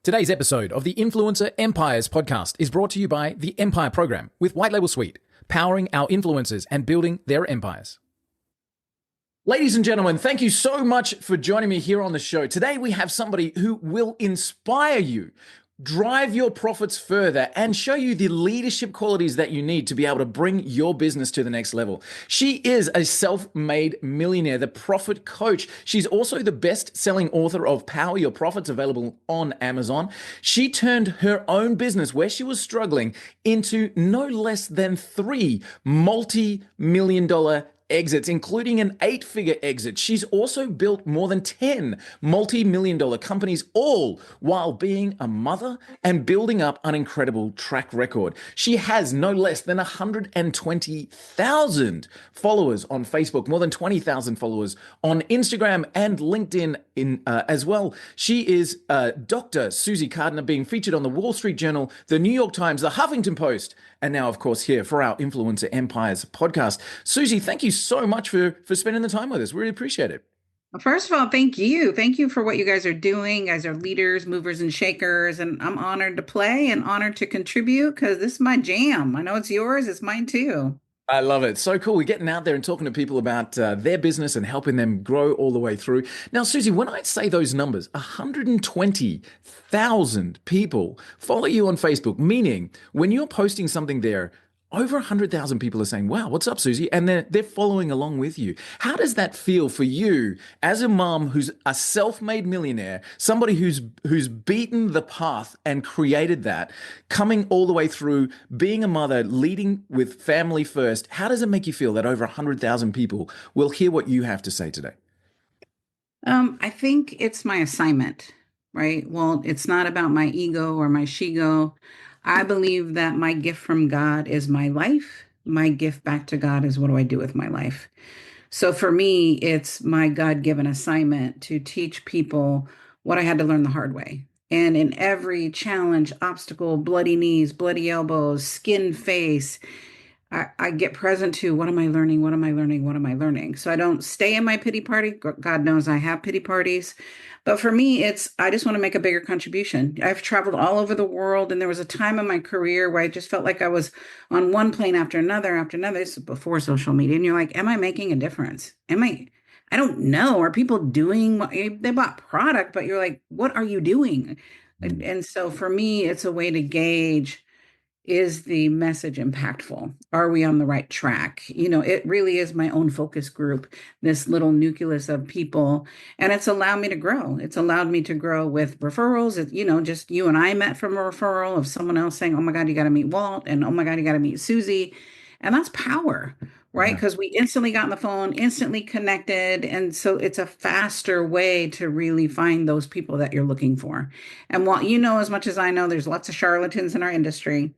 Today's episode of the Influencer Empires podcast is brought to you by the Empire Program with White Label Suite, powering our influencers and building their empires. Ladies and gentlemen, thank you so much for joining me here on the show. Today we have somebody who will inspire you, drive your profits further, and show you the leadership qualities that you need to be able to bring your business to the next level. She is a self-made millionaire, the profit coach. She's also the best-selling author of Power Your Profits, available on Amazon. She turned her own business, where she was struggling, into no less than 3 multi-million-dollar exits, including an 8-figure exit. She's also built more than 10 multi-million-dollar companies, all while being a mother and building up an incredible track record. She has no less than 120,000 followers on Facebook, more than 20,000 followers on Instagram and LinkedIn as well. She is Dr. Susie Carder, being featured on the Wall Street Journal, the New York Times, the Huffington Post, and now, of course, here for our Influencer Empires podcast. Susie, thank you so much for spending the time with us. We really appreciate it. Well, first of all, thank you. Thank you for what you guys are doing. You guys are leaders, movers, and shakers. And I'm honored to play and honored to contribute because this is my jam. I know it's yours. It's mine too. I love it. So cool. We're getting out there and talking to people about their business and helping them grow all the way through. Now, Susie, when I say those numbers, 120,000 people follow you on Facebook, meaning when you're posting something there, over 100,000 people are saying, wow, what's up, Susie? And they're following along with you. How does that feel for you as a mom who's a self-made millionaire, somebody who's beaten the path and created that, coming all the way through, being a mother, leading with family first? How does it make you feel that over 100,000 people will hear what you have to say today? I think it's my assignment, right? Well, it's not about my ego or my she-go. I believe that my gift from God is my life. My gift back to God is what do I do with my life? So for me, it's my God-given assignment to teach people what I had to learn the hard way. And in every challenge, obstacle, bloody knees, bloody elbows, skin face, I get present to what am I learning? What am I learning? What am I learning? So I don't stay in my pity party. God knows I have pity parties. But for me, I just want to make a bigger contribution. I've traveled all over the world, and there was a time in my career where I just felt like I was on one plane after another, after another. This is before social media. And you're like, am I making a difference? I don't know. Are people doing, they bought product, but you're like, what are you doing? And so for me, it's a way to gauge, is the message impactful? Are we on the right track? It really is my own focus group, this little nucleus of people, and it's allowed me to grow. It's allowed me to grow with referrals. Just you and I met from a referral of someone else saying, oh my God, you got to meet Walt, and oh my God, you got to meet Susie. And that's power, right? Yeah. Because we instantly got on the phone, instantly connected. And so it's a faster way to really find those people that you're looking for. And while as much as I know, there's lots of charlatans in our industry,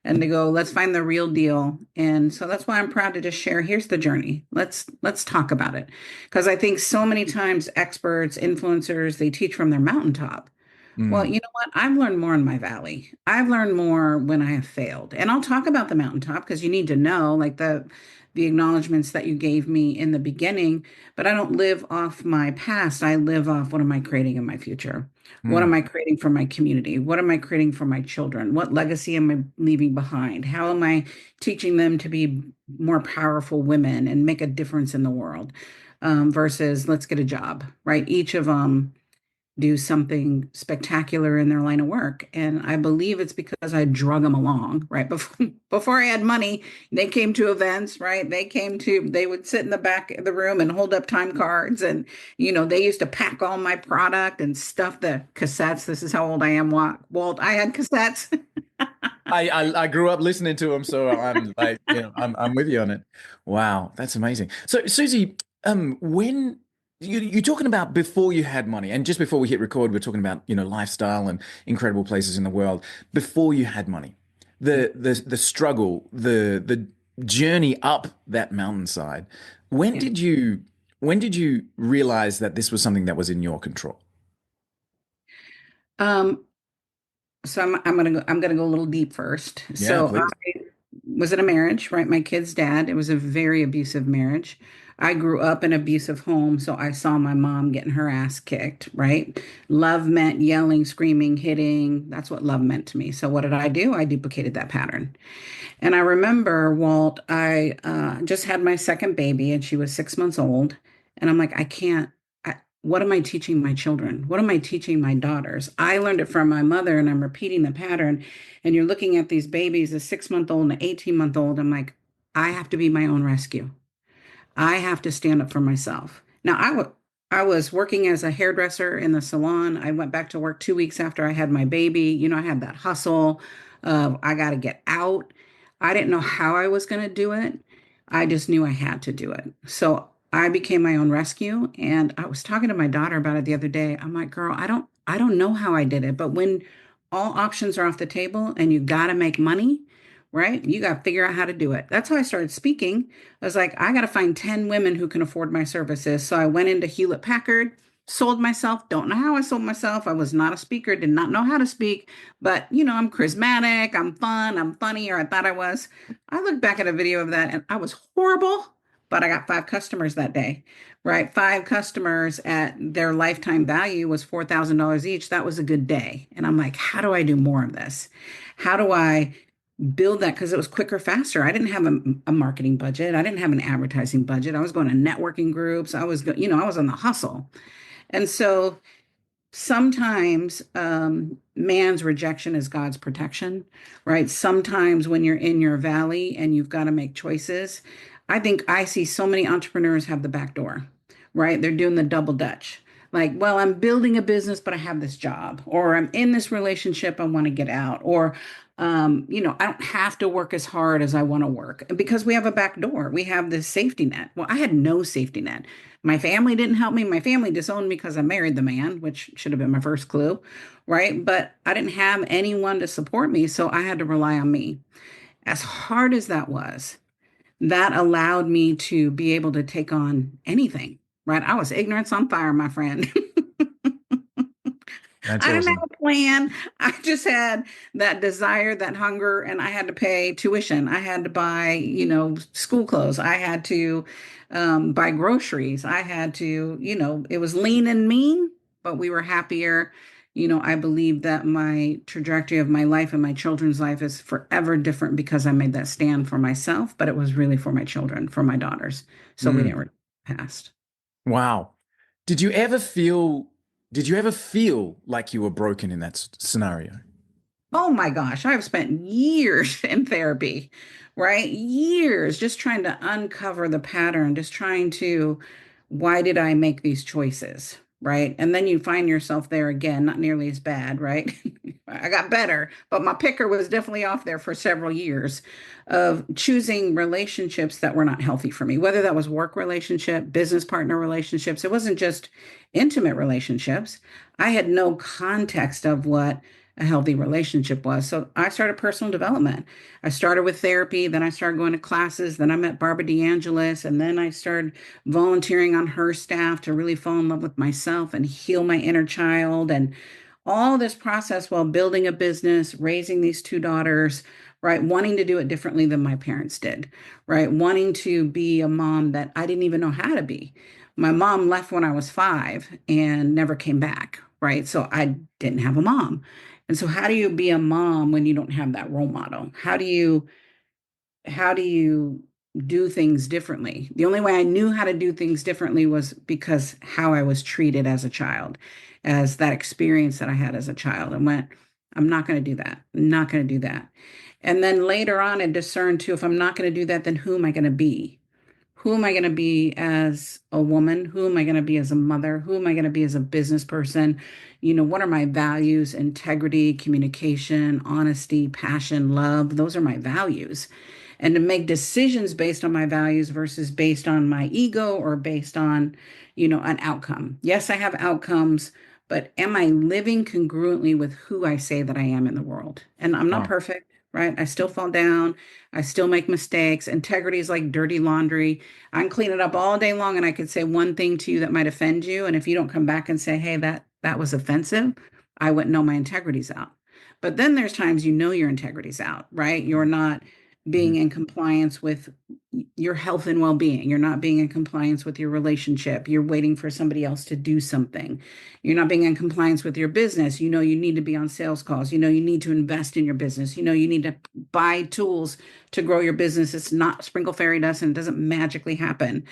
and to go, let's find the real deal. And so that's why I'm proud to just share, here's the journey. Let's talk about it. Because I think so many times experts, influencers, they teach from their mountaintop. Well, you know what? I've learned more in my valley. I've learned more when I have failed. And I'll talk about the mountaintop because you need to know, like the acknowledgments that you gave me in the beginning, but I don't live off my past. I live off, what am I creating in my future? What am I creating for my community? What am I creating for my children? What legacy am I leaving behind? How am I teaching them to be more powerful women and make a difference in the world? Versus let's get a job, right? Each of them do something spectacular in their line of work. And I believe it's because I drug them along, right? Before I had money, they came to events, right? They would sit in the back of the room and hold up time cards. And, they used to pack all my product and stuff the cassettes. This is how old I am, Walt. I had cassettes. I grew up listening to them, so I'm like, I'm with you on it. Wow, that's amazing. So, Susie, when you're talking about before you had money, and just before we hit record, we're talking about lifestyle and incredible places in the world. Before you had money, the struggle, the journey up that mountainside. When did you realize that this was something that was in your control? Um, so I'm gonna go a little deep first. Yeah, So please. I was in a marriage, right? My kid's dad. It was a very abusive marriage. I grew up in an abusive home, so I saw my mom getting her ass kicked, right? Love meant yelling, screaming, hitting. That's what love meant to me. So what did I do? I duplicated that pattern. And I remember, Walt, I just had my second baby and she was 6 months old. And I'm like, I can't, what am I teaching my children? What am I teaching my daughters? I learned it from my mother and I'm repeating the pattern. And you're looking at these babies, a 6 month old and an 18-month old. I'm like, I have to be my own rescue. I have to stand up for myself. Now, I was working as a hairdresser in the salon. I went back to work 2 weeks after I had my baby. I had that hustle of I got to get out. I didn't know how I was going to do it. I just knew I had to do it. So I became my own rescue. And I was talking to my daughter about it the other day. I'm like, girl, I don't know how I did it, but when all options are off the table and you got to make money, right? You got to figure out how to do it. That's how I started speaking. I was like, I got to find 10 women who can afford my services. So I went into Hewlett Packard, sold myself. Don't know how I sold myself. I was not a speaker, did not know how to speak, but I'm charismatic, I'm fun, I'm funny, or I thought I was. I look back at a video of that and I was horrible, but I got 5 customers that day, right? 5 customers at their lifetime value was $4,000 each. That was a good day. And I'm like, how do I do more of this? How do I build that? Because it was quicker, faster. I didn't have a marketing budget. I didn't have an advertising budget. I was going to networking groups. I was on the hustle. And so sometimes man's rejection is God's protection, right? Sometimes when you're in your valley and you've got to make choices, I think I see so many entrepreneurs have the back door, right? They're doing the double dutch. Like, well, I'm building a business, but I have this job, or I'm in this relationship, I want to get out, or I don't have to work as hard as I want to work because we have a back door. We have this safety net. Well, I had no safety net. My family didn't help me. My family disowned me because I married the man, which should have been my first clue, right? But I didn't have anyone to support me, so I had to rely on me. As hard as that was, that allowed me to be able to take on anything, right? I was ignorance on fire, my friend. That's I didn't have awesome. a plan. I just had that desire, that hunger, and I had to pay tuition. I had to buy, school clothes. I had to buy groceries. I had to, it was lean and mean, but we were happier. I believe that my trajectory of my life and my children's life is forever different because I made that stand for myself, but it was really for my children, for my daughters. So we Mm. didn't past. Wow. Did you ever feel did you ever feel like you were broken in that scenario? Oh my gosh, I've spent years in therapy, right? Years just trying to uncover the pattern, just trying to, why did I make these choices? Right. And then you find yourself there again, not nearly as bad, right? I got better, but my picker was definitely off there for several years of choosing relationships that were not healthy for me, whether that was work relationship, business partner relationships. It wasn't just intimate relationships. I had no context of what a healthy relationship was. So I started personal development. I started with therapy, then I started going to classes, then I met Barbara DeAngelis, and then I started volunteering on her staff to really fall in love with myself and heal my inner child. And all this process while building a business, raising these 2 daughters, right? Wanting to do it differently than my parents did, right? Wanting to be a mom that I didn't even know how to be. My mom left when I was 5 and never came back, right? So I didn't have a mom. And so how do you be a mom when you don't have that role model? How do you do things differently? The only way I knew how to do things differently was because how I was treated as a child, as that experience that I had as a child, and went, I'm not going to do that. I'm not going to do that. And then later on, I discerned too, if I'm not going to do that, then who am I going to be? Who am I going to be as a woman? Who am I going to be as a mother? Who am I going to be as a business person? What are my values? Integrity, communication, honesty, passion, love. Those are my values. And to make decisions based on my values versus based on my ego or based on, an outcome. Yes, I have outcomes, but am I living congruently with who I say that I am in the world? And I'm not Wow. perfect, right? I still fall down. I still make mistakes. Integrity is like dirty laundry. I can clean it up all day long and I could say one thing to you that might offend you. And if you don't come back and say, hey, that was offensive, I wouldn't know my integrity's out. But then there's times your integrity's out, right? You're not Mhm. being in compliance with your health and well-being. You're not being in compliance with your relationship. You're waiting for somebody else to do something. You're not being in compliance with your business. You know, you need to be on sales calls. You know, you need to invest in your business. You know, you need to buy tools to grow your business. It's not sprinkle fairy dust and it doesn't magically happen.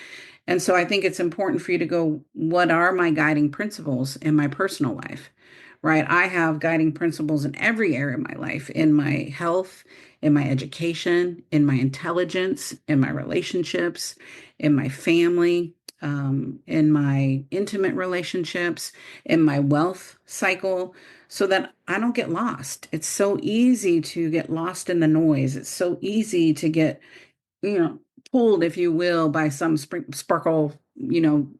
And so I think it's important for you to go, what are my guiding principles in my personal life? Right? I have guiding principles in every area of my life, in my health, in my education, in my intelligence, in my relationships, in my family, in my intimate relationships, in my wealth cycle, so that I don't get lost. It's so easy to get lost in the noise. It's so easy to get, you know, pulled, if you will, by some sparkle,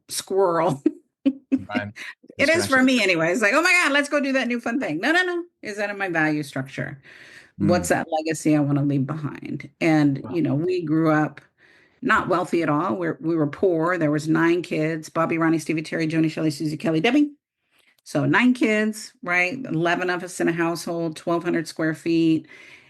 squirrel. Right. It is for Distraction. me anyway. It's like, oh my God, let's go do that new fun thing. No, no, no. Is that in my value structure? What's Mm. that legacy I want to leave behind? And, Wow. we grew up not wealthy at all. We were poor. There was 9 kids: Bobby, Ronnie, Stevie, Terry, Joni, Shelley, Susie, Kelly, Debbie. So 9 kids, right? 11 of us in a household, 1,200 square feet.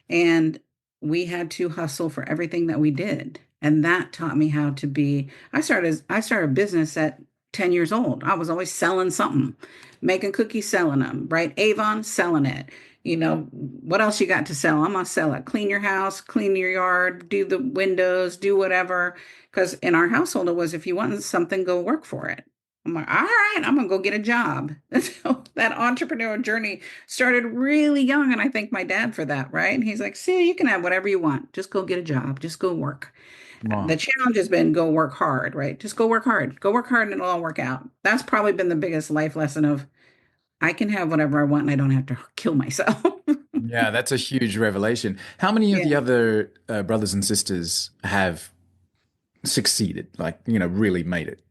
And we had to hustle for everything that we did. And that taught me how to be. I started a business at 10 years old. I was always selling something, making cookies, selling them, right? Avon, selling it. What else you got to sell? I'm gonna sell it. Clean your house, clean your yard, do the windows, do whatever. Because in our household, it was, if you want something, go work for it. I'm like, all right, I'm gonna go get a job. So that entrepreneurial journey started really young, and I thank my dad for that, right? And he's like, see, you can have whatever you want. Just go get a job. Just go work. The Wow. challenge has been go work hard, right? Just go work hard. Go work hard and it'll all work out. That's probably been the biggest life lesson of I can have whatever I want and I don't have to kill myself. Yeah, that's a huge revelation. How many of Yeah. the other brothers and sisters have succeeded? Like, really made it?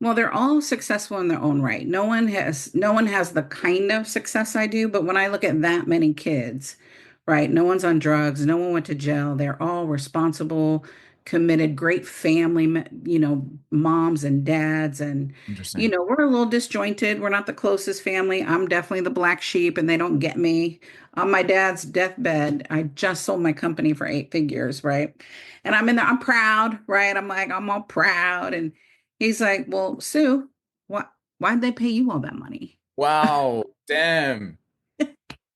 Well, they're all successful in their own right. No one has the kind of success I do, but when I look at that many kids, right? No one's on drugs, no one went to jail. They're all responsible, committed, great family, moms and dads, and Interesting. we're a little disjointed. We're not the closest family. I'm definitely the black sheep and they don't get me. On my dad's deathbed, I just sold my company for 8 figures, right? And I'm in there, I'm proud, right? I'm like, I'm all proud. And he's like, well, Sue, why'd they pay you all that money? Wow. Damn.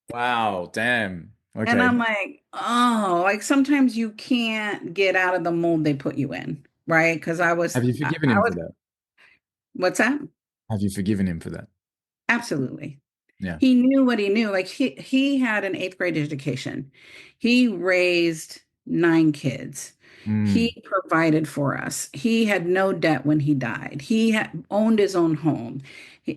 Wow. Damn. And Okay. I'm like, oh, like sometimes you can't get out of the mold they put you in, right? Because I was, Have you I, forgiven I him for was, that? what's that? Have you forgiven him for that? Absolutely. Yeah. He knew what he knew. Like he had an eighth grade education. He raised 9 kids. Mm. He provided for us. He had no debt when he died. He had owned his own home.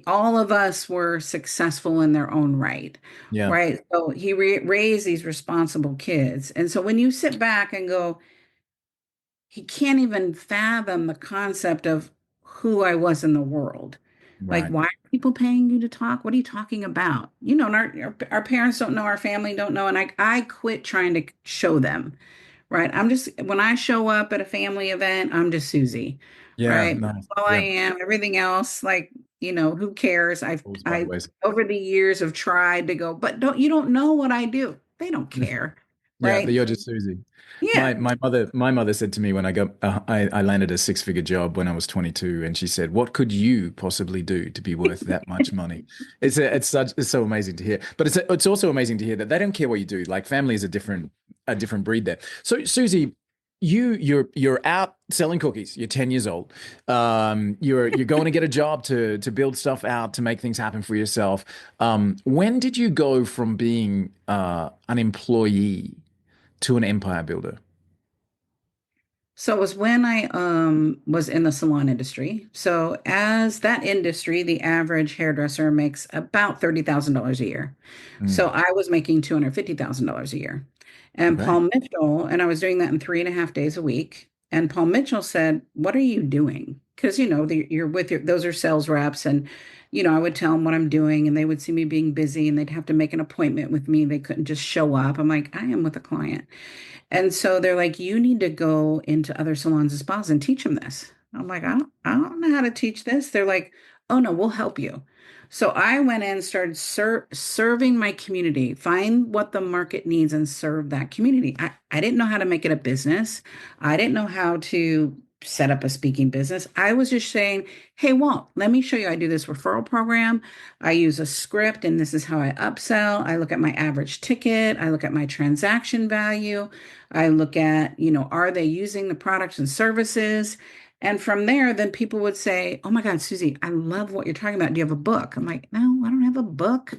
All of us were successful in their own right, Yeah. right? So he raised these responsible kids. And so when you sit back and go, he can't even fathom the concept of who I was in the world. Like, Right. why are people paying you to talk? What are you talking about? And our parents don't know, our family don't know. And I quit trying to show them, right? When I show up at a family event, I'm just Susie, Yeah. right? Nice. All I Yeah. am, everything else, like, who cares? Falls by the I, ways. over the years have tried to go, but you don't know what I do. They don't care, Yeah, but right? you're just Susie. Yeah. My mother said to me when I landed a six-figure job when I was 22, and she said, "What could you possibly do to be worth that much money?" It's so amazing to hear, but it's also amazing to hear that they don't care what you do. Like family is a different breed there. So Susie, you're out selling cookies. You're 10 years old. You're going to get a job to build stuff out to make things happen for yourself. When did you go from being an employee to an empire builder? So it was when I was in the salon industry. So as that industry, the average hairdresser makes about $30,000 a year. So Mm. I was making $250,000 a year. And Okay. Paul Mitchell, and I was doing that in 3.5 days a week. And Paul Mitchell said, "What are you doing?" Because you're with those are sales reps, and I would tell them what I'm doing, and they would see me being busy, and they'd have to make an appointment with me. They couldn't just show up. I'm like, I am with a client. And so they're like, you need to go into other salons and spas and teach them this. I'm like, I don't know how to teach this. They're like, oh no, we'll help you. So I went in and started serving my community, find what the market needs and serve that community. I didn't know how to make it a business. I didn't know how to set up a speaking business. I was just saying, hey, Walt, let me show you. I do this referral program. I use a script, and this is how I upsell. I look at my average ticket. I look at my transaction value. I look at, are they using the products and services? And from there, then people would say, oh my God, Susie, I love what you're talking about. Do you have a book? I'm like, no, I don't have a book.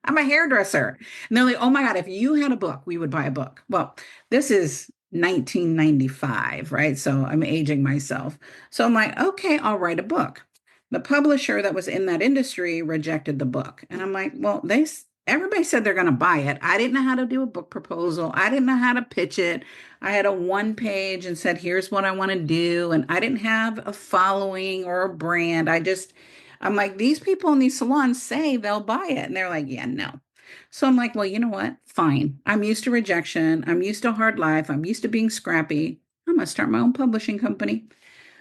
I'm a hairdresser. And they're like, oh my God, if you had a book, we would buy a book. Well, this is 1995, right? So I'm aging myself. So I'm like, okay, I'll write a book. The publisher that was in that industry rejected the book. And I'm like, well, everybody said they're going to buy it. I didn't know how to do a book proposal. I didn't know how to pitch it. I had a one page and said, here's what I want to do. And I didn't have a following or a brand. I'm like, these people in these salons say they'll buy it. And they're like, yeah, no. So I'm like, well, you know what? Fine. I'm used to rejection. I'm used to hard life. I'm used to being scrappy. I'm going to start my own publishing company.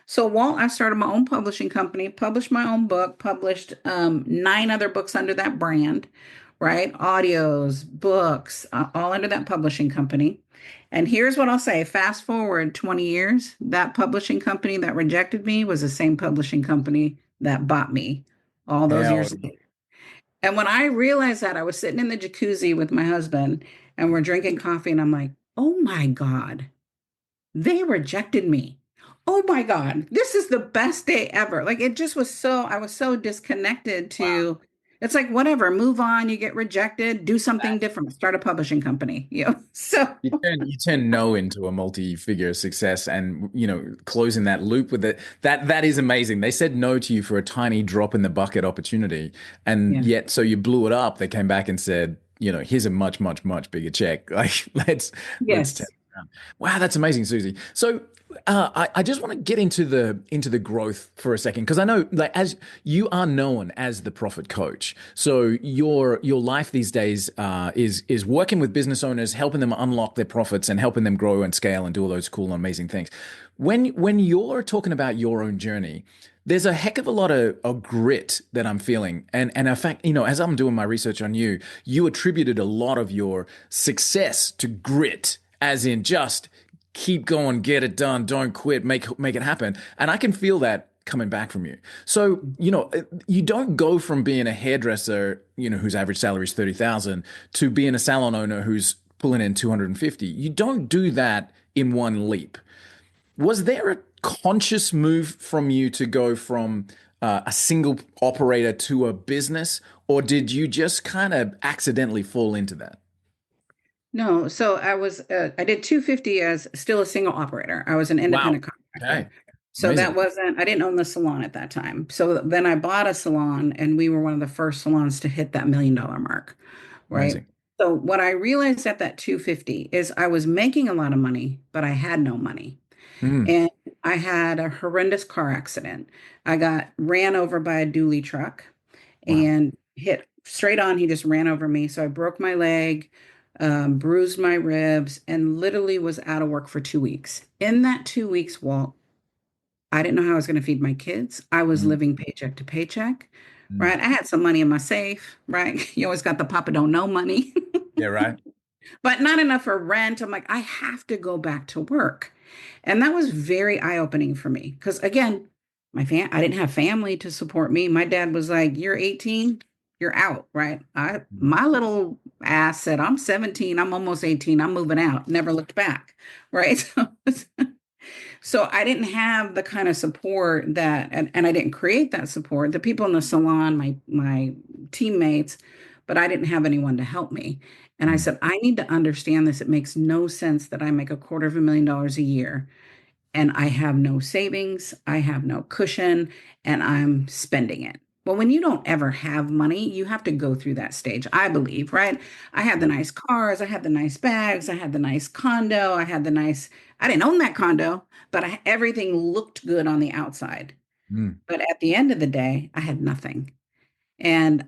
So Walt, I started my own publishing company, published my own book, published 9 other books under that brand, right? Audios, books, all under that publishing company. And here's what I'll say, fast forward 20 years, that publishing company that rejected me was the same publishing company that bought me all those Hell, years later. And when I realized that, I was sitting in the jacuzzi with my husband and we're drinking coffee, and I'm like, oh my God, they rejected me. Oh my God, this is the best day ever. Like it just was I was so disconnected wow. to, it's like, whatever, move on, you get rejected, do something different, start a publishing company, So, You turn no into a multi-figure success, and closing that loop with it. That is amazing. They said no to you for a tiny drop in the bucket opportunity, and yeah. yet so you blew it up. They came back and said, here's a much, much, much bigger check. Like let's turn Yes. it around. Wow, that's amazing, Susie. So I just want to get into the growth for a second, because I know, like, as you are known as the profit coach, so your life these days is working with business owners, helping them unlock their profits and helping them grow and scale and do all those cool and amazing things. When you're talking about your own journey, there's a heck of a lot of grit that I'm feeling. And in fact, as I'm doing my research on you, you attributed a lot of your success to grit, as in just keep going, get it done, don't quit, make it happen. And I can feel that coming back from you. So, you don't go from being a hairdresser, whose average salary is 30,000 to being a salon owner who's pulling in 250. You don't do that in one leap. Was there a conscious move from you to go from a single operator to a business, or did you just kind of accidentally fall into that? No, so I did 250 as still a single operator. I was an Wow. independent contractor. Okay. So Amazing. I didn't own the salon at that time. So then I bought a salon and we were one of the first salons to hit that $1 million mark, right? Amazing. So what I realized at that 250 is I was making a lot of money, but I had no money. Mm, And I had a horrendous car accident. I got ran over by a dually truck wow. and hit straight on. He just ran over me. So I broke my leg, bruised my ribs, and literally was out of work for 2 weeks. In that 2 weeks, Walt, I didn't know how I was going to feed my kids. I was Mm, living paycheck to paycheck, mm. right? I had some money in my safe, right? You always got the Papa don't know money, Yeah, right. but not enough for rent. I'm like, I have to go back to work. And that was very eye-opening for me because again, I didn't have family to support me. My dad was like, "You're 18, you're out," right? Mm, My little ass said, "I'm 17, I'm almost 18, I'm moving out." Never looked back, right? So I didn't have the kind of support and I didn't create that support. The people in the salon, my teammates, but I didn't have anyone to help me. And I mm, said, I need to understand this. It makes no sense that I make $250,000 a year and I have no savings, I have no cushion, and I'm spending it. Well, when you don't ever have money, you have to go through that stage, I believe, right? I had the yeah. nice cars, I had the nice bags, I had the nice condo, I didn't own that condo, but everything looked good on the outside. Mm. But at the end of the day, I had nothing. And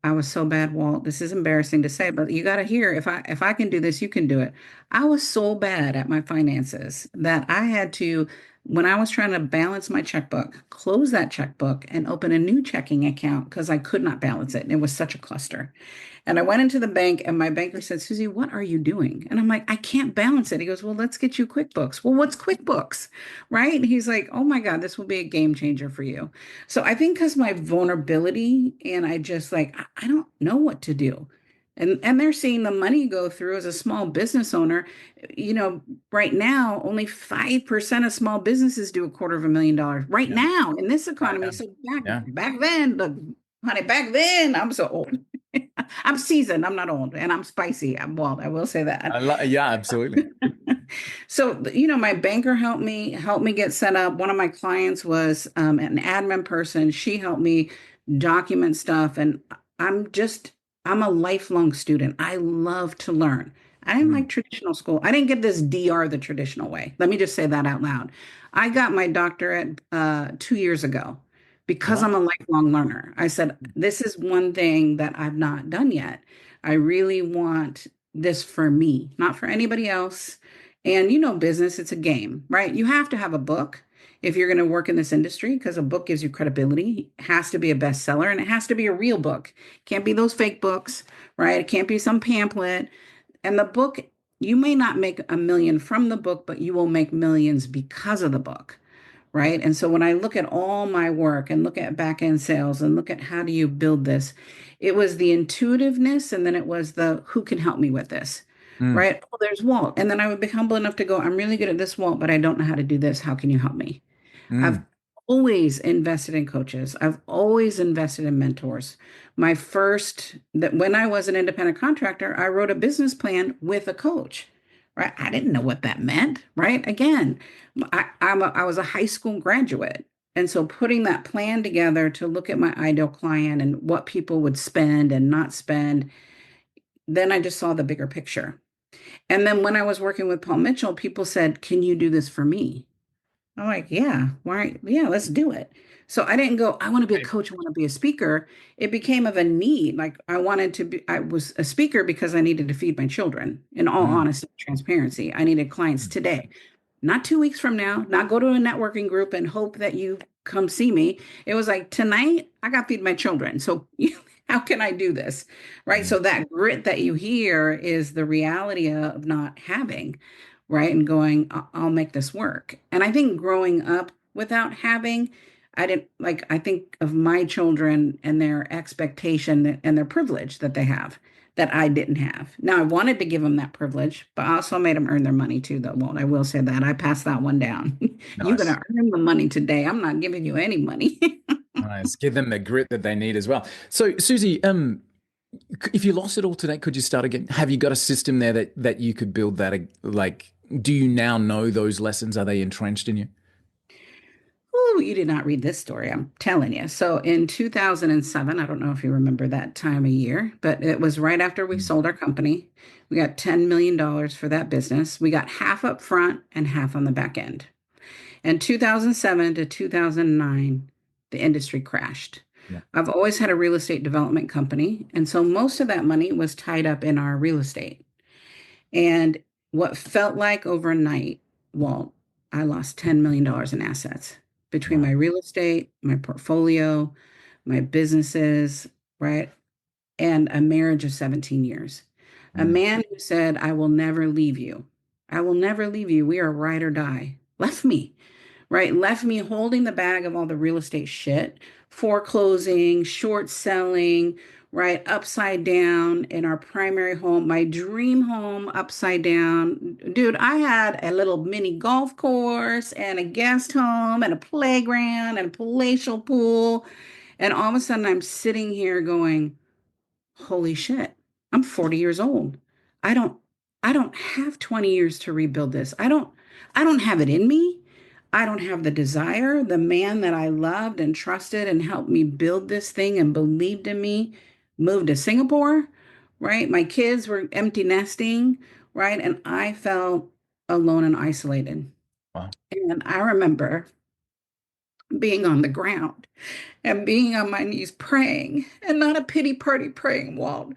I was so bad, Walt. This is embarrassing to say, but you got to hear if I can do this, you can do it. I was so bad at my finances that I had to when I was trying to balance my checkbook, close that checkbook and open a new checking account because I could not balance it. And it was such a cluster. And I went into the bank and my banker said, Susie, what are you doing? And I'm like, I can't balance it. He goes, well, let's get you QuickBooks. Well, what's QuickBooks? Right? And he's like, oh my God, this will be a game changer for you. So I think because my vulnerability and I just like, I don't know what to do. And they're seeing the money go through as a small business owner. You know, right now, only 5% of small businesses do $250,000 right Yeah. now in this Right economy. now. So Yeah. back then, look, honey, back then, I'm so old. I'm seasoned. I'm not old, and I'm spicy. I'm wild. I will say that. Yeah, absolutely. So, my banker helped me get set up. One of my clients was an admin person. She helped me document stuff, and I'm just I'm a lifelong student. I love to learn. I didn't Mm. like traditional school. I didn't get this DR the traditional way. Let me just say that out loud. I got my doctorate 2 years ago because Wow. I'm a lifelong learner. I said, this is one thing that I've not done yet. I really want this for me, not for anybody else. And business, it's a game, right? You have to have a book if you're going to work in this industry because a book gives you credibility. It has to be a bestseller and it has to be a real book. Can't be those fake books, right? It can't be some pamphlet. And the book, you may not make a million from the book, but you will make millions because of the book, right? And so when I look at all my work and look at back end sales and look at how do you build this, it was the intuitiveness and then it was the who can help me with this, Mm. right? Oh, there's Walt. And then I would be humble enough to go, I'm really good at this, Walt, but I don't know how to do this. How can you help me? I've Mm. always invested in coaches. I've always invested in mentors. My first that when I was an independent contractor, I wrote a business plan with a coach. Right? I didn't know what that meant, right? Again, I was a high school graduate. And so putting that plan together to look at my ideal client and what people would spend and not spend, then I just saw the bigger picture. And then when I was working with Paul Mitchell, people said, can you do this for me? I'm like, yeah, why? Yeah, let's do it. So I didn't go, I want to be a Right. coach, I want to be a speaker. It became of a need. Like I was a speaker because I needed to feed my children. In all Mm. honesty, transparency, I needed clients Mm. today, not 2 weeks from now, not go to a networking group and hope that you come see me. It was like tonight, I got to feed my children. So how can I do this? Right. Mm. So that grit that you hear is the reality of not having, right? And going, I'll make this work. And I think growing up without having, I didn't like, I think of my children and their expectation and their privilege that they have that I didn't have. Now, I wanted to give them that privilege, but I also made them earn their money too, though. Won't I will say that I passed that one down. You're going Nice. to earn the money today. I'm not giving you any money. Nice. Give them the grit that they need as well. So, Susie, if you lost it all today, could you start again? Have you got a system there that you could build that? Like, do you now know those lessons? Are they entrenched in you? Oh, you did not read this story. I'm telling you. So in 2007, I don't know if you remember that time of year, but it was right after we Mm. sold our company. We got $10 million for that business. We got half up front and half on the back end. And 2007 to 2009, the industry crashed. Yeah. I've always had a real estate development company. And so most of that money was tied up in our real estate. And what felt like overnight, well, I lost $10 million in assets between Wow. my real estate, my portfolio, my businesses, right? And a marriage of 17 years. A Mm. man who said, I will never leave you. I will never leave you. We are ride or die. Left me, right? Left me holding the bag of all the real estate shit, foreclosing, short selling, right? Upside down in our primary home, my dream home upside down. Dude, I had a little mini golf course and a guest home and a playground and a palatial pool. And all of a sudden I'm sitting here going, holy shit, I'm 40 years old. I don't I don't have 20 years to rebuild this. I don't have it in me. I don't have the desire. The man that I loved and trusted and helped me build this thing and believed in me moved to Singapore, right? My kids were empty nesting, right? And I felt alone and isolated. Wow. And I remember being on the ground and being on my knees praying and not a pity party praying, Walt,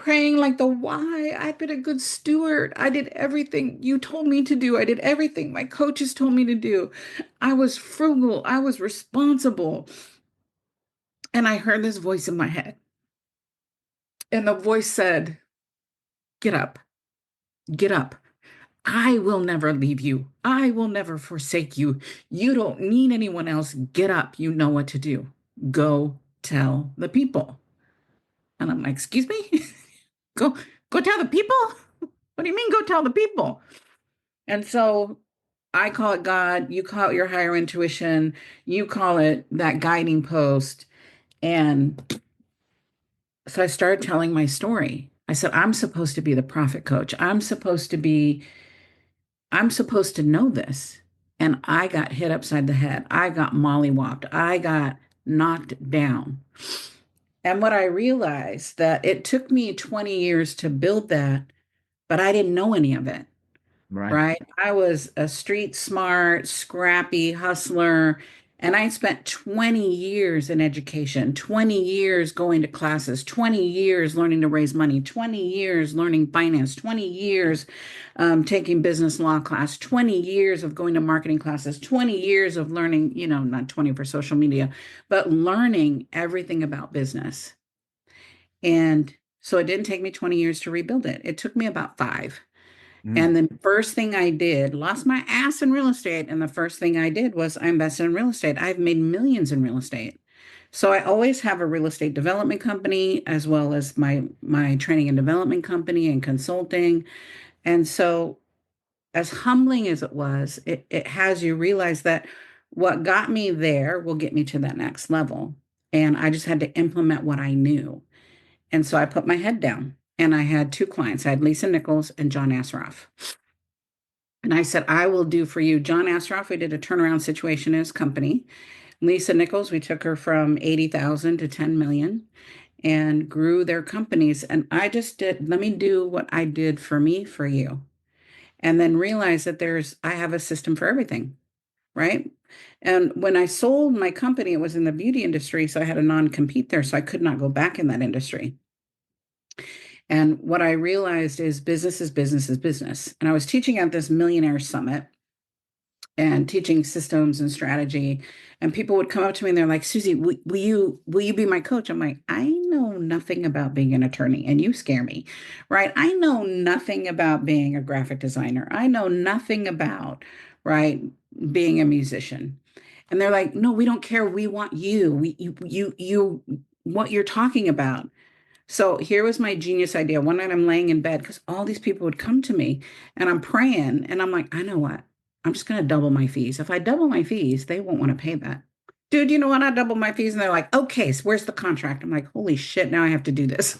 praying like the why. I've been a good steward. I did everything you told me to do. I did everything my coaches told me to do. I was frugal. I was responsible. And I heard this voice in my head. And the voice said, get up, get up. I will never leave you. I will never forsake you. You don't need anyone else. Get up. You know what to do. Go tell the people. And I'm like, excuse me? Go, go tell the people? What do you mean go tell the people? And so I call it God, you call it your higher intuition, you call it that guiding post. And so I started telling my story. I said, I'm supposed to be the profit coach. I'm supposed to know this. And I got hit upside the head. I got mollywopped. I got knocked down. And what I realized that it took me 20 years to build that, but I didn't know any of it. Right. Right? I was a street smart, scrappy hustler, and I spent 20 years in education, 20 years going to classes, 20 years learning to raise money, 20 years learning finance, 20 years taking business law class, 20 years of going to marketing classes, 20 years of learning, not 20 for social media, but learning everything about business. And so it didn't take me 20 years to rebuild it. It took me about five. Mm. And the first thing I did, lost my ass in real estate. And the first thing I did was I invested in real estate. I've made millions in real estate. So I always have a real estate development company as well as my training and development company and consulting. And so as humbling as it was, it has you realize that what got me there will get me to that next level. And I just had to implement what I knew. And so I put my head down and I had two clients. I had Lisa Nichols and John Assaraf. And I said, I will do for you. John Assaraf, we did a turnaround situation in his company. Lisa Nichols, we took her from 80,000 to 10 million and grew their companies. And I just did, let me do what I did for me, for you. And then realize that I have a system for everything, right? And when I sold my company, it was in the beauty industry. So I had a non-compete there. So I could not go back in that industry. And what I realized is business is business is business. And I was teaching at this millionaire summit and teaching systems and strategy. And people would come up to me and they're like, Susie, will you be my coach? I'm like, I know nothing about being an attorney and you scare me, right? I know nothing about being a graphic designer. I know nothing about, right, being a musician. And they're like, no, we don't care. We want you. What you're talking about. So here was my genius idea. One night I'm laying in bed because all these people would come to me and I'm praying and I'm like, I know what? I'm just going to double my fees. If I double my fees, they won't want to pay that. Dude, you know what? I double my fees. And they're like, okay, so where's the contract? I'm like, holy shit, now I have to do this.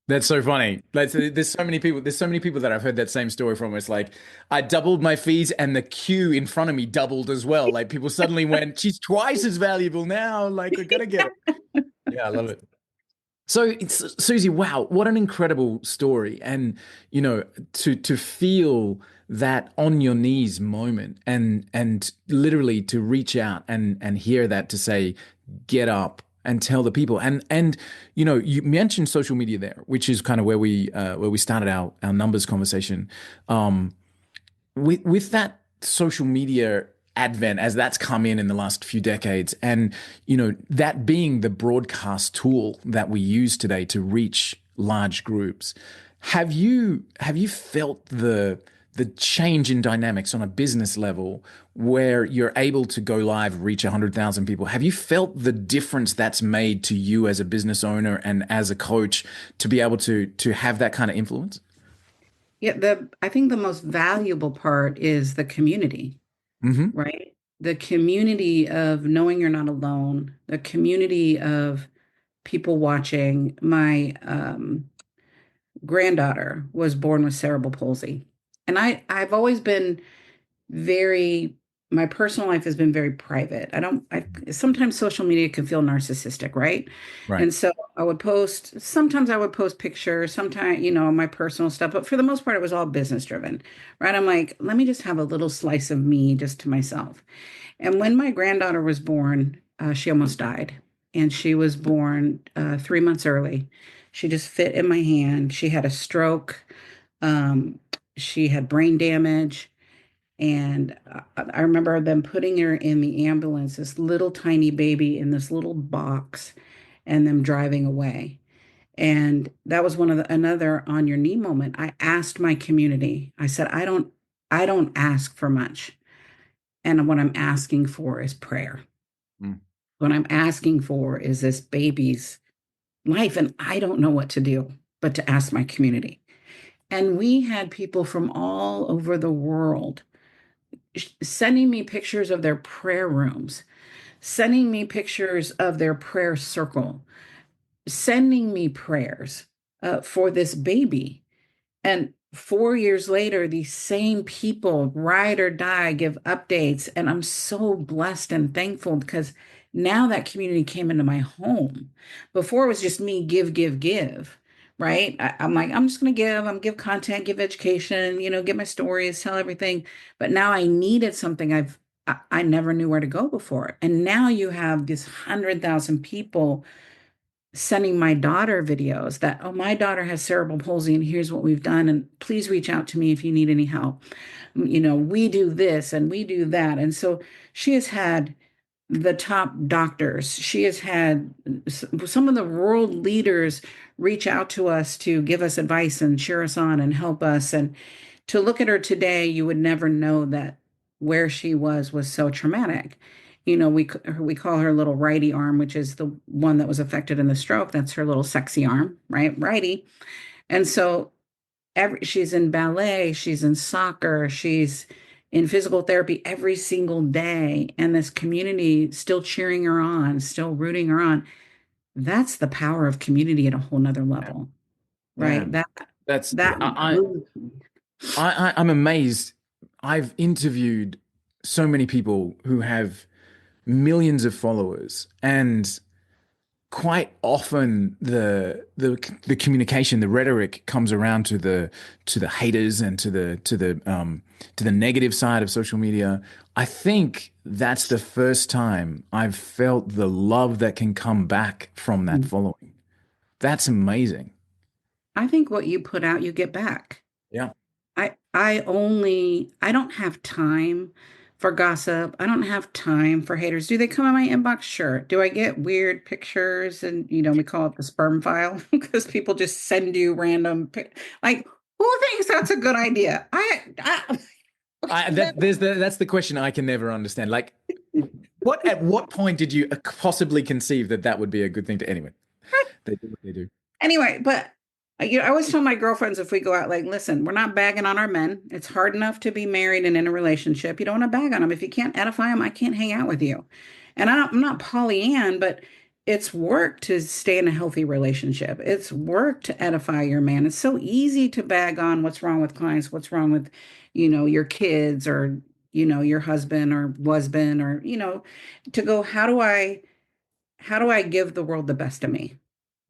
That's so funny. There's so many people. There's so many people that I've heard that same story from. It's like I doubled my fees, and the queue in front of me doubled as well. Like people suddenly went, "She's twice as valuable now." Like we gotta get her. Yeah, I love it. So, Susie, wow, what an incredible story. And, to feel that on your knees moment and literally to reach out and hear that to say, get up and tell the people. And you mentioned social media there, which is kind of where we started our numbers conversation. With that social media advent as that's come in the last few decades, and that being the broadcast tool that we use today to reach large groups, have you felt the change in dynamics on a business level where you're able to go live, reach 100,000 people? Have you felt the difference that's made to you as a business owner and as a coach to be able to have that kind of influence? Yeah, I think the most valuable part is the community, Hmm. right? The community of knowing you're not alone, the community of people watching. My granddaughter was born with cerebral palsy. And I've always been very, my personal life has been very private. Sometimes social media can feel narcissistic, right? Right. And so sometimes I would post pictures, sometimes, my personal stuff, but for the most part, it was all business driven, right? I'm like, let me just have a little slice of me just to myself. And when my granddaughter was born, she almost died. And she was born 3 months early. She just fit in my hand. She had a stroke. Um, she had brain damage. And I remember them putting her in the ambulance, this little tiny baby in this little box, and them driving away. And that was one of another on your knee moment. I asked my community. I said, I don't ask for much. And what I'm asking for is prayer. Mm. What I'm asking for is this baby's life. And I don't know what to do but to ask my community. And we had people from all over the world sending me pictures of their prayer rooms, sending me pictures of their prayer circle, sending me prayers for this baby. And 4 years later, these same people, ride or die, give updates. And I'm so blessed and thankful because now that community came into my home. Before it was just me give, give, give. Right. I'm like, I'm just going to give, give content, give education, give my stories, tell everything. But now I needed something I never knew where to go before. And now you have this 100,000 people sending my daughter videos that, oh, my daughter has cerebral palsy and here's what we've done. And please reach out to me if you need any help. We do this and we do that. And so she has had the top doctors. She has had some of the world leaders reach out to us to give us advice and cheer us on and help us. And to look at her today, you would never know that where she was so traumatic. We call her little righty arm, which is the one that was affected in the stroke. That's her little sexy arm, right? Righty. And so she's in ballet, she's in soccer, she's in physical therapy every single day, and this community still cheering her on, still rooting her on. That's the power of community at a whole nother Yeah. level, Yeah. right? That That's that moves me. I'm amazed. I've interviewed so many people who have millions of followers, and quite often the communication, the rhetoric comes around to the haters and to the negative side of social media. I think that's the first time I've felt the love that can come back from that following. That's amazing. I think what you put out, you get back. Yeah. I don't have time for gossip. I don't have time for haters. Do they come in my inbox? Sure. Do I get weird pictures and we call it the sperm file because people just send you random like who thinks that's a good idea? That's the question I can never understand. Like, at what point did you possibly conceive that that would be a good thing to anyway? They do what they do. Anyway, but I always tell my girlfriends if we go out, like, listen, we're not bagging on our men. It's hard enough to be married and in a relationship. You don't want to bag on them. If you can't edify them, I can't hang out with you. And I'm not Pollyann, but it's work to stay in a healthy relationship. It's work to edify your man. It's so easy to bag on what's wrong with clients, what's wrong with, your kids or, your husband or husband or, to go, how do I give the world the best of me?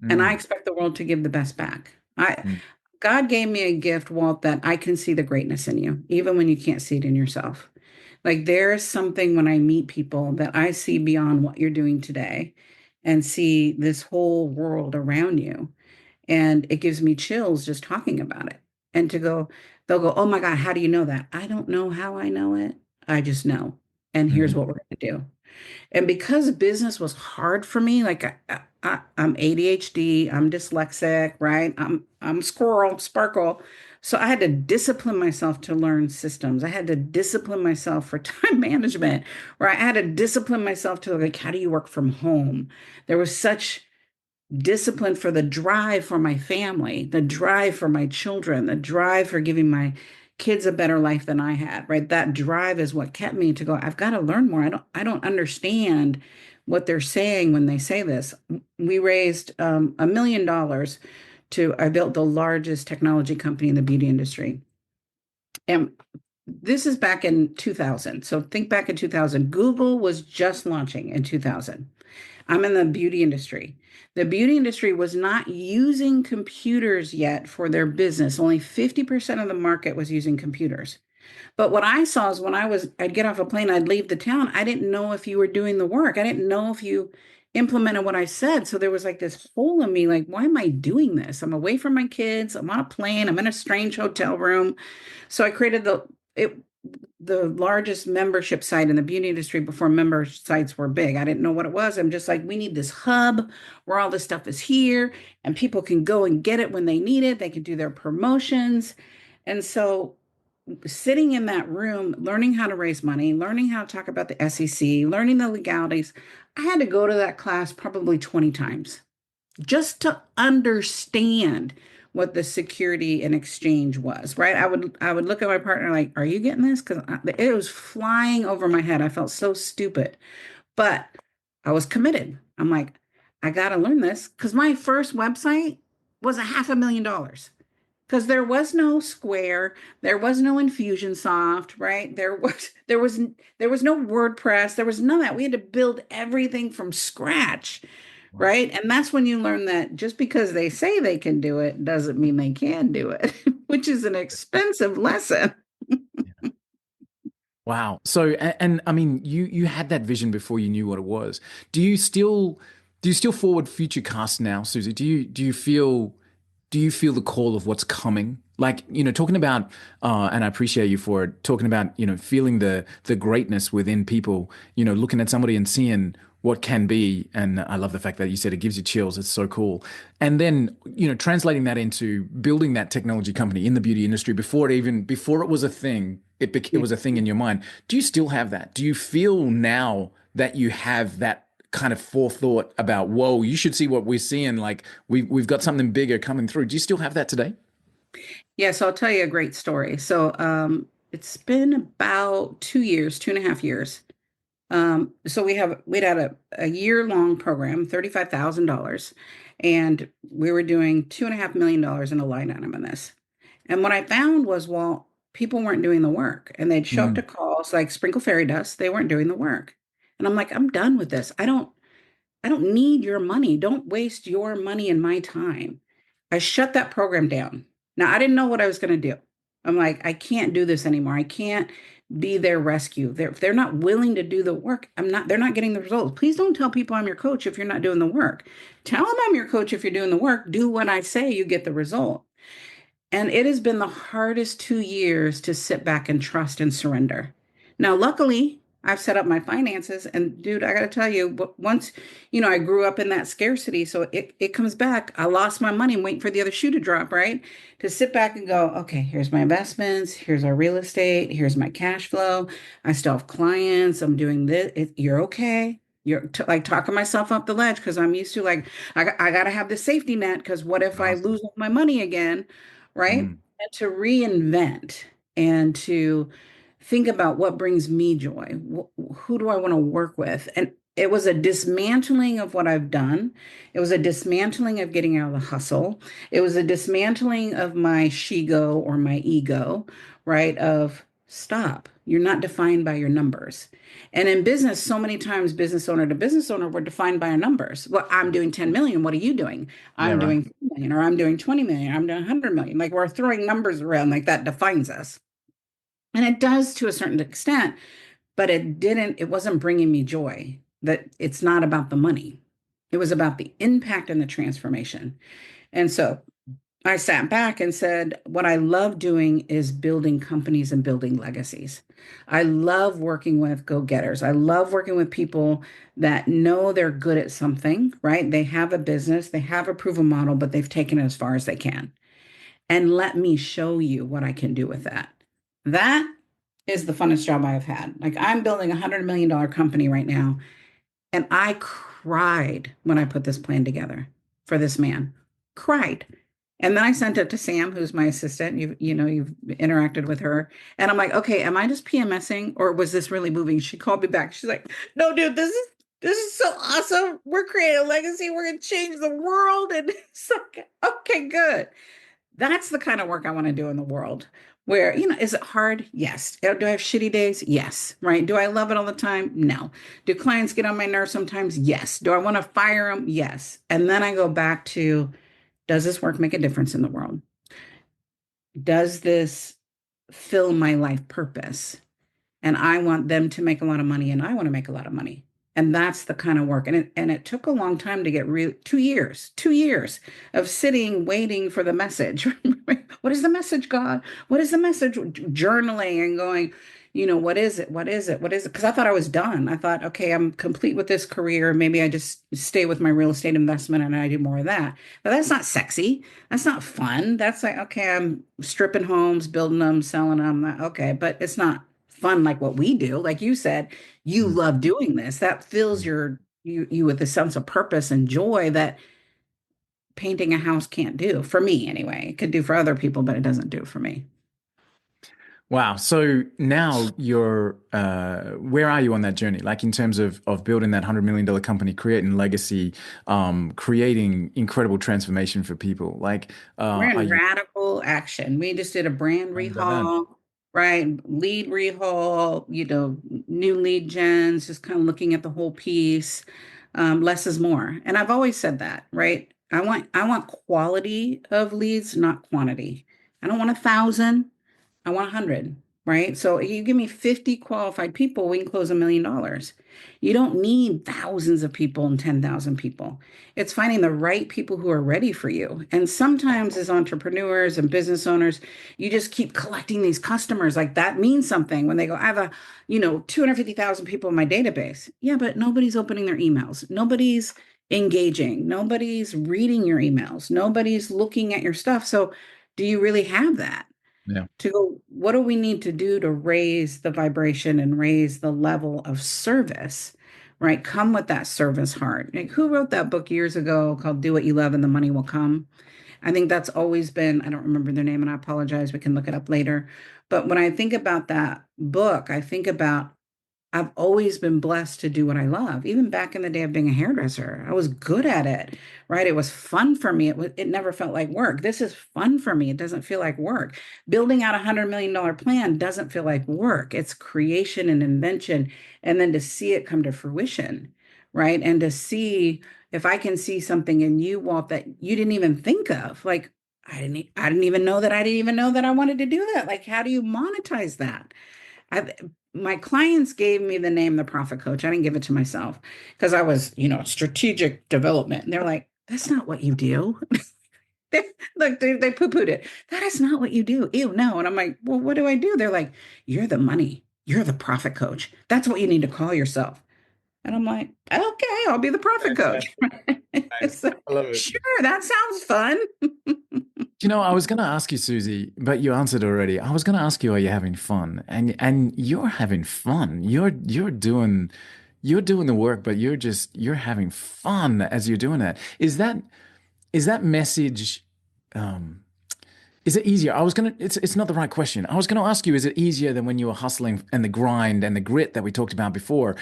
And I Mm, expect the world to give the best back. I mm, God gave me a gift, Walt, that I can see the greatness in you, even when you can't see it in yourself. Like there's something when I meet people that I see beyond what you're doing today and see this whole world around you. And it gives me chills just talking about it. And to go, they'll go, oh my God, how do you know that? I don't know how I know it. I just know. And here's mhm, what we're going to do. And because business was hard for me, like I'm ADHD, I'm dyslexic, right? I'm squirrel, sparkle. So I had to discipline myself to learn systems. I had to discipline myself for time management, or I had to discipline myself to like, how do you work from home? There was such discipline for the drive for my family, the drive for my children, the drive for giving my kids a better life than I had, right? That drive is what kept me to go, I've got to learn more. I don't understand what they're saying when they say this. We raised $1 million I built the largest technology company in the beauty industry. And this is back in 2000. So think back in 2000. Google was just launching in 2000. I'm in the beauty industry. The beauty industry was not using computers yet for their business. Only 50% of the market was using computers. But what I saw is when I'd get off a plane, I'd leave the town. I didn't know if you were doing the work. I didn't know if you implemented what I said. So there was like this hole in me, like, why am I doing this? I'm away from my kids. I'm on a plane. I'm in a strange hotel room. So I created the largest membership site in the beauty industry before member sites were big. I didn't know what it was. I'm just like, we need this hub where all this stuff is here and people can go and get it when they need it. They can do their promotions. And so sitting in that room, learning how to raise money, learning how to talk about the SEC, learning the legalities, I had to go to that class probably 20 times just to understand what the security and exchange was, right? I would look at my partner like, "Are you getting this?" Because it was flying over my head. I felt so stupid, but I was committed. I'm like, I got to learn this because my first website was a $500,000 because there was no Square, there was no Infusionsoft, right? There was no WordPress, there was none of that. We had to build everything from scratch, Wow. right? And that's when you learn that just because they say they can do it doesn't mean they can do it, which is an expensive lesson. Wow. So, and I mean, you had that vision before you knew what it was. Do you still do you still forward future cast now, Susie? Do you feel the call of what's coming? Like, talking about, and I appreciate you for it, talking about, feeling the greatness within people, looking at somebody and seeing what can be. And I love the fact that you said it gives you chills. It's so cool. And then, translating that into building that technology company in the beauty industry before it was a thing, it Yeah. was a thing in your mind. Do you still have that? Do you feel now that you have that kind of forethought about, whoa, you should see what we're seeing. Like we've got something bigger coming through. Do you still have that today? Yeah, so I'll tell you a great story. So it's been about 2 years, 2.5 years. So we'd had a year-long program, $35,000, and we were doing $2.5 million in a line item in this. And what I found was, well, people weren't doing the work, and they'd show up to Mm, calls like sprinkle fairy dust. They weren't doing the work, and I'm like, I'm done with this. I don't need your money. Don't waste your money and my time. I shut that program down. Now, I didn't know what I was going to do. I'm like, I can't do this anymore. I can't be their rescue. If they're not willing to do the work, they're not getting the results. Please don't tell people I'm your coach if you're not doing the work. Tell them I'm your coach if you're doing the work. Do what I say, you get the result. And it has been the hardest 2 years to sit back and trust and surrender. Now, luckily, I've set up my finances. And dude, I got to tell you, once, I grew up in that scarcity. So it comes back. I lost my money and waiting for the other shoe to drop, right? To sit back and go, okay, here's my investments. Here's our real estate. Here's my cash flow. I still have clients. I'm doing this. You're okay. You're like talking myself up the ledge because I'm used to like, I got to have the safety net because what if I awesome. lose all my money again? Right? Mm, And to reinvent and to think about what brings me joy. Who do I want to work with? And it was a dismantling of what I've done. It was a dismantling of getting out of the hustle. It was a dismantling of my shigo or my ego, right? Of stop. You're not defined by your numbers. And in business, so many times business owner to business owner, we're defined by our numbers. Well, I'm doing 10 million. What are you doing? yeah, I'm right. doing 4 million, or I'm doing 20 million, I'm doing 100 million. Like we're throwing numbers around like that defines us. And it does to a certain extent, but it wasn't bringing me joy. That it's not about the money. It was about the impact and the transformation. And so I sat back and said, what I love doing is building companies and building legacies. I love working with go-getters. I love working with people that know they're good at something, right? They have a business, they have a proven model, but they've taken it as far as they can. And let me show you what I can do with that. That is the funnest job I've had. Like I'm building $100 million company right now, and I cried when I put this plan together for this man. Cried. And then I sent it to Sam, who's my assistant. You've interacted with her. And I'm like, okay, am I just PMSing or was this really moving? She called me back. She's like, no, dude, this is so awesome. We're creating a legacy. We're gonna change the world. And it's like, okay, good. That's the kind of work I want to do in the world. Where, is it hard? Yes. Do I have shitty days? Yes. Right. Do I love it all the time? No. Do clients get on my nerves sometimes? Yes. Do I want to fire them? Yes. And then I go back to, does this work make a difference in the world? Does this fill my life purpose? And I want them to make a lot of money and I want to make a lot of money. And that's the kind of work. And it took a long time to get 2 years of sitting, waiting for the message. What is the message, God? What is the message? Journaling and going, what is it? What is it? What is it? Because I thought I was done. I thought, okay, I'm complete with this career. Maybe I just stay with my real estate investment and I do more of that. But that's not sexy. That's not fun. That's like, okay, I'm stripping homes, building them, selling them. Okay, but it's not fun like what we do. Like you said, you Mm. love doing this. That fills you with a sense of purpose and joy that painting a house can't do for me anyway. It could do for other people, but it doesn't do it for me. Wow. So now you're where are you on that journey? Like in terms of building that $100 million company, creating legacy, creating incredible transformation for people. Like We're are in you radical action. We just did a brand tell me about that? rehaul, right? Lead rehaul, new lead gens, just kind of looking at the whole piece. Less is more. And I've always said that, right? I want quality of leads, not quantity. I don't want 1,000. I want 100, right? So you give me 50 qualified people, we can close $1 million. You don't need thousands of people and 10,000 people. It's finding the right people who are ready for you. And sometimes as entrepreneurs and business owners, you just keep collecting these customers. Like that means something when they go, I have 250,000 people in my database. Yeah, but nobody's opening their emails. Nobody's engaging. Nobody's reading your emails. Nobody's looking at your stuff. So do you really have that? Yeah. To go, what do we need to do to raise the vibration and raise the level of service, right? Come with that service heart. Like, who wrote that book years ago called Do What You Love and the Money Will Come? I think that's always been, I don't remember their name and I apologize. We can look it up later. But when I think about that book, I think about I've always been blessed to do what I love. Even back in the day of being a hairdresser, I was good at it, right? It was fun for me. It never felt like work. This is fun for me. It doesn't feel like work. Building out $100 million plan doesn't feel like work. It's creation and invention. And then to see it come to fruition, right? And to see if I can see something in you, Walt, that you didn't even think of. Like, I didn't even know that I didn't even know that I wanted to do that. Like, how do you monetize that? I, my clients gave me the name the profit coach. I didn't give it to myself because I was, strategic development. And they're like, that's not what you do. They poo-pooed it. That is not what you do. Ew, no. And I'm like, well, what do I do? They're like, you're the money. You're the profit coach. That's what you need to call yourself. And I'm like, okay, I'll be the profit coach. Fantastic. Nice. So, I love it. sure, that sounds fun. I was going to ask you, Susie, but you answered already. I was going to ask you, are you having fun? And you're having fun. You're doing the work, but you're having fun as you're doing that. Is that message um is it easier? It's not the right question. I was gonna ask you, is it easier than when you were hustling and the grind and the grit that we talked about before?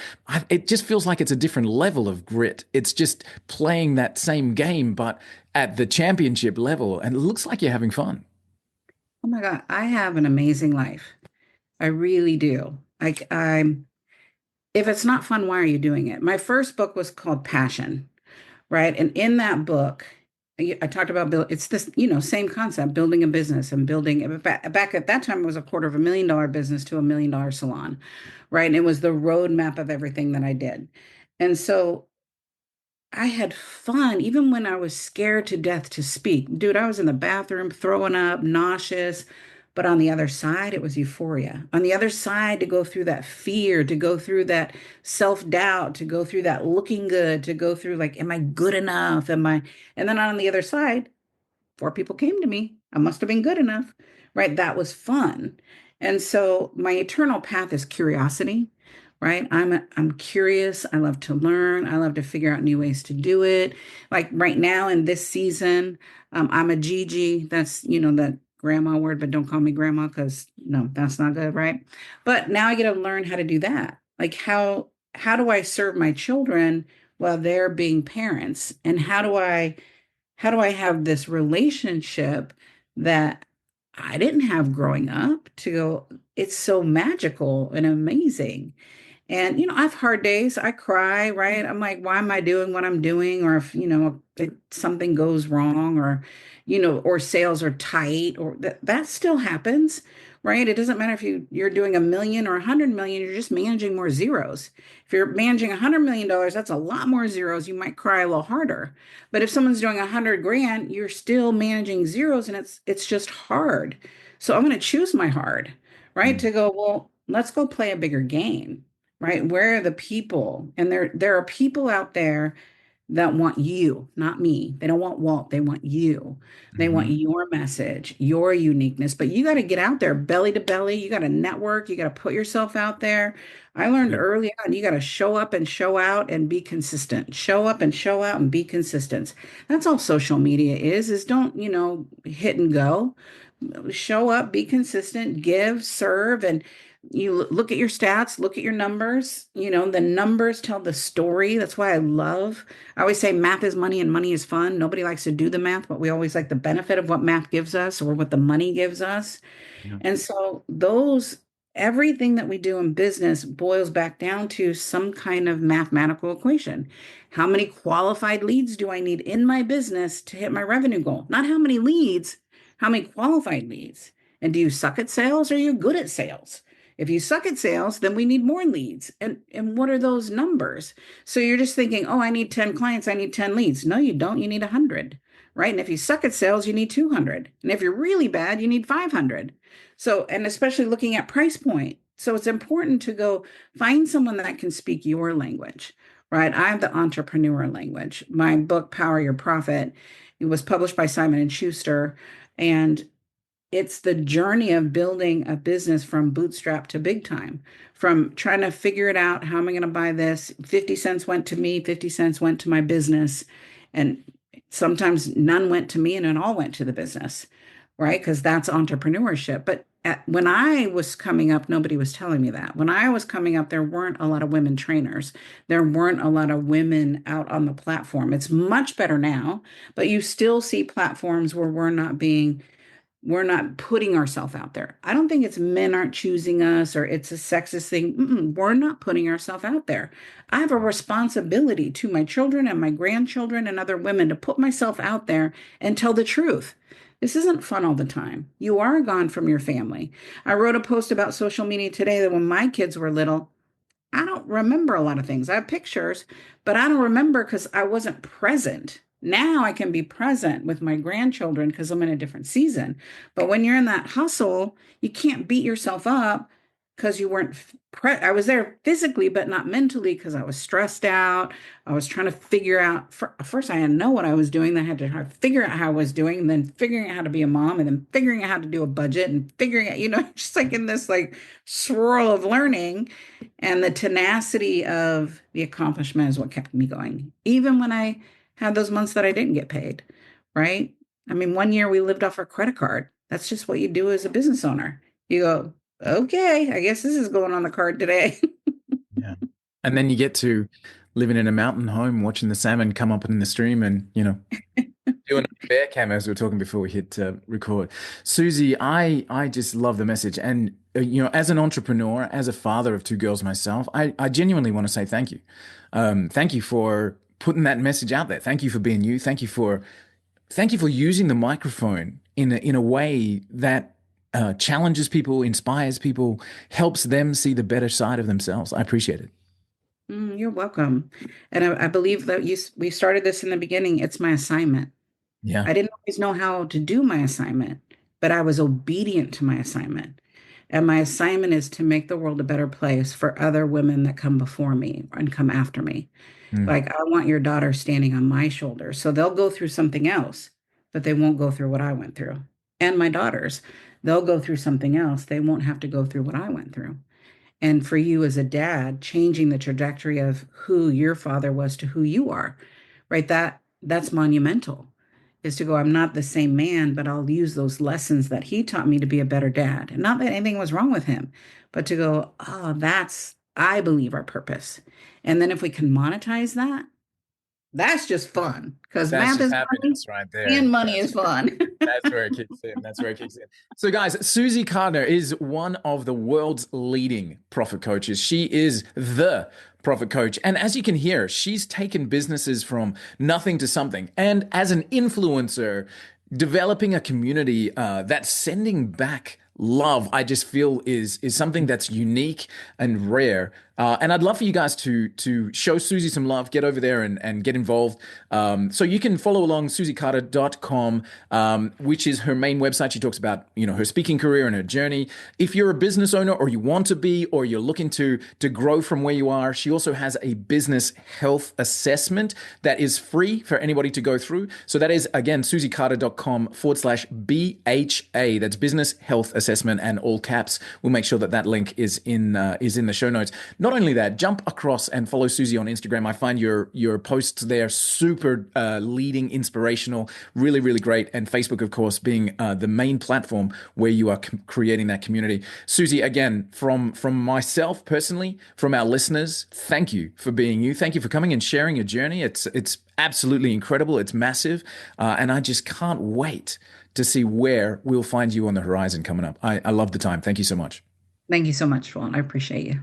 It just feels like it's a different level of grit. It's just playing that same game, but at the championship level, and it looks like you're having fun. Oh my God, I have an amazing life. I really do. Like if it's not fun, why are you doing it? My first book was called Passion, right? And in that book, I talked about it's this, same concept, building a business and building back at that time, it was a $250,000 business to $1 million salon, right? And it was the roadmap of everything that I did. And so I had fun even when I was scared to death to speak. Dude, I was in the bathroom throwing up, nauseous. But on the other side, it was euphoria. On the other side, to go through that fear, to go through that self-doubt, to go through that looking good, to go through like, am I good enough? And then on the other side, 4 people came to me. I must have been good enough, right? That was fun. And so my eternal path is curiosity, right? I'm curious. I love to learn. I love to figure out new ways to do it. Like right now in this season, I'm a Gigi. That's, that grandma word, but don't call me grandma because no, that's not good, right? But now I get to learn how to do that. Like how do I serve my children while they're being parents? And how do I have this relationship that I didn't have growing up to go, it's so magical and amazing. And, I have hard days. I cry, right? I'm like, why am I doing what I'm doing? Or if something goes wrong or sales are tight or that still happens. right? It doesn't matter if you're doing 1 million or 100 million, you're just managing more zeros. If you're managing $100 million, that's a lot more zeros. You might cry a little harder. But if someone's doing 100 grand, you're still managing zeros and it's just hard. So I'm going to choose my hard, right? Mm. To go, well, let's go play a bigger game, right? Where are the people? And there are people out there that want you, not me. They don't want Walt. They want you. They want Hmm. your message, your uniqueness. But you got to get out there belly to belly. You got to network. You got to put yourself out there. I learned Yeah. early on, you got to show up and show out and be consistent. Show up and show out and be consistent. That's all social media is don't, hit and go. Show up, be consistent, give, serve, and you look at your stats, look at your numbers. The numbers tell the story. That's why I always say math is money and money is fun. Nobody likes to do the math, but we always like the benefit of what math gives us or what the money gives us. Yeah. And so everything that we do in business boils back down to some kind of mathematical equation. How many qualified leads do I need in my business to hit my revenue goal? Not how many leads, how many qualified leads? And do you suck at sales or are you good at sales? If you suck at sales, then we need more leads. And what are those numbers? So you're just thinking, oh, I need 10 clients, I need 10 leads. No, you don't. You need 100, right? And if you suck at sales, you need 200. And if you're really bad, you need 500. So, and especially looking at price point. So it's important to go find someone that can speak your language, right? I have the entrepreneur language. My book, Power Your Profit, it was published by Simon and Schuster. And it's the journey of building a business from bootstrap to big time, from trying to figure it out. How am I going to buy this? 50 cents went to me, 50 cents went to my business. And sometimes none went to me and it all went to the business, right? Because that's entrepreneurship. But when I was coming up, nobody was telling me that. When I was coming up, there weren't a lot of women trainers. There weren't a lot of women out on the platform. It's much better now, but you still see platforms where we're not putting ourselves out there. I don't think it's men aren't choosing us or it's a sexist thing. We're not putting ourselves out there. I have a responsibility to my children and my grandchildren and other women to put myself out there and tell the truth. This isn't fun all the time. You are gone from your family. I wrote a post about social media today that when my kids were little, I don't remember a lot of things. I have pictures, but I don't remember because I wasn't present. Now I can be present with my grandchildren because I'm in a different season. But when you're in that hustle, you can't beat yourself up because you weren't I was there physically, but not mentally because I was stressed out. I was trying to figure out, first, I didn't know what I was doing. Then I had to try to figure out how I was doing, and then figuring out how to be a mom, and then figuring out how to do a budget, and figuring out, just like in this like swirl of learning. And the tenacity of the accomplishment is what kept me going, even when I had those months that I didn't get paid, right? I mean, one year we lived off our credit card. That's just what you do as a business owner. You go, okay, I guess this is going on the card today. Yeah. And then you get to living in a mountain home, watching the salmon come up in the stream and, doing a bear cam as we were talking before we hit record. Susie, I just love the message. And, as an entrepreneur, as a father of two girls myself, I genuinely want to say thank you. Thank you for putting that message out there. Thank you for being you. Thank you for using the microphone in a way that challenges people, inspires people, helps them see the better side of themselves. I appreciate it. You're welcome. And I believe that we started this in the beginning. It's my assignment. Yeah. I didn't always know how to do my assignment, but I was obedient to my assignment. And my assignment is to make the world a better place for other women that come before me and come after me. Mm. Like, I want your daughter standing on my shoulders. So they'll go through something else, but they won't go through what I went through. And my daughters, they'll go through something else. They won't have to go through what I went through. And for you as a dad, changing the trajectory of who your father was to who you are, right? That's monumental. Is to go, I'm not the same man, but I'll use those lessons that he taught me to be a better dad. And not that anything was wrong with him, but to go, oh, that's, I believe, our purpose. And then if we can monetize that, that's just fun because That's math just is money happiness right there. and money is fun. That's where it kicks in. That's where it kicks in. So, guys, Susie Carder is one of the world's leading profit coaches. She is the profit coach. And as you can hear, she's taken businesses from nothing to something. And as an influencer, developing a community that's sending back love, I just feel is something that's unique and rare. And I'd love for you guys to show Susie some love, get over there and get involved. So you can follow along susiecarder.com, which is her main website. She talks about, her speaking career and her journey. If you're a business owner or you want to be, or you're looking to grow from where you are, she also has a business health assessment that is free for anybody to go through. So that is, again, susiecarder.com/BHA. That's business health assessment, and all caps. We'll make sure that link is in the show notes. Not only that, jump across and follow Susie on Instagram. I find your posts there super leading, inspirational, really, really great. And Facebook, of course, being the main platform where you are creating that community. Susie, again, from myself personally, from our listeners, thank you for being you. Thank you for coming and sharing your journey. It's absolutely incredible. It's massive. And I just can't wait to see where we'll find you on the horizon coming up. I love the time. Thank you so much. Thank you so much, Ron. I appreciate you.